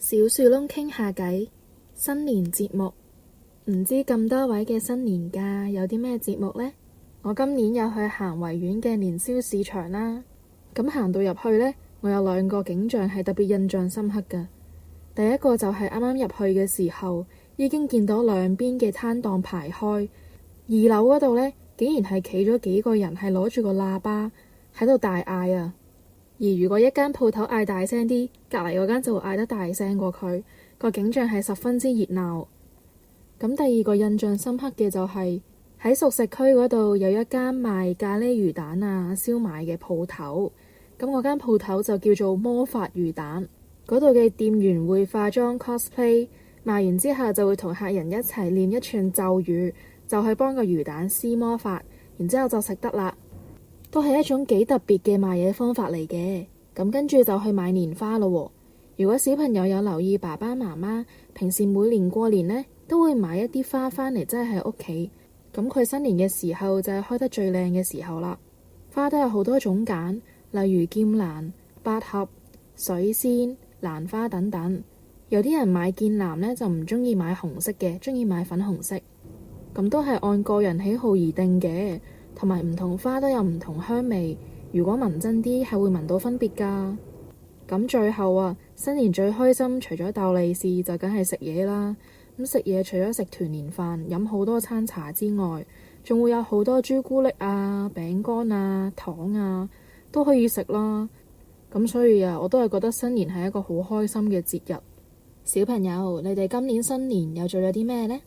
小樹窿傾下偈，新年節目，唔知咁多位嘅新年假有啲咩節目呢？我今年有去行維園嘅年宵市場啦。咁行到入去呢，我有兩個景象係特別印象深刻㗎。第一個就係啱啱入去嘅時候，已經見到兩邊嘅攤檔排開，二樓嗰度呢，竟然係企咗幾個人，係攞住個喇叭喺度大嗌啊！而如果一間鋪頭嗌大聲啲，隔離嗰間就會嗌得大聲過佢，個景象係十分之熱鬧。咁第二個印象深刻嘅就係喺熟食區嗰度有一間賣咖喱魚蛋啊、燒賣嘅鋪頭。咁嗰間鋪頭就叫做魔法魚蛋，嗰度嘅店員會化妝 cosplay， 賣完之後就會同客人一齊念一串咒語，就去幫個魚蛋施魔法，然之後就食得啦。都係一種幾特別嘅賣嘢方法嚟嘅。咁跟住就去買年花咯喎。如果小朋友有留意，爸爸媽媽平時每年過年呢，都會買一啲花返嚟，真係喺屋企。咁佢新年嘅時候就係開得最靚嘅時候啦。花都有好多種揀，例如劍蘭、百合、水仙、蘭花等等。有啲人買劍蘭呢，就唔中意買紅色嘅，中意買粉紅色。咁都係按個人喜好而定嘅。同埋唔同花都有唔同香味，如果聞真啲係會聞到分別㗎。咁最後啊，新年最開心除咗逗利是就梗係食嘢啦。咁食嘢除咗食團年飯、飲好多餐茶之外，仲會有好多朱古力啊、餅乾啊、糖啊都可以食啦。咁所以啊，我都係覺得新年係一個好開心嘅節日。小朋友，你哋今年新年又做咗啲咩呢？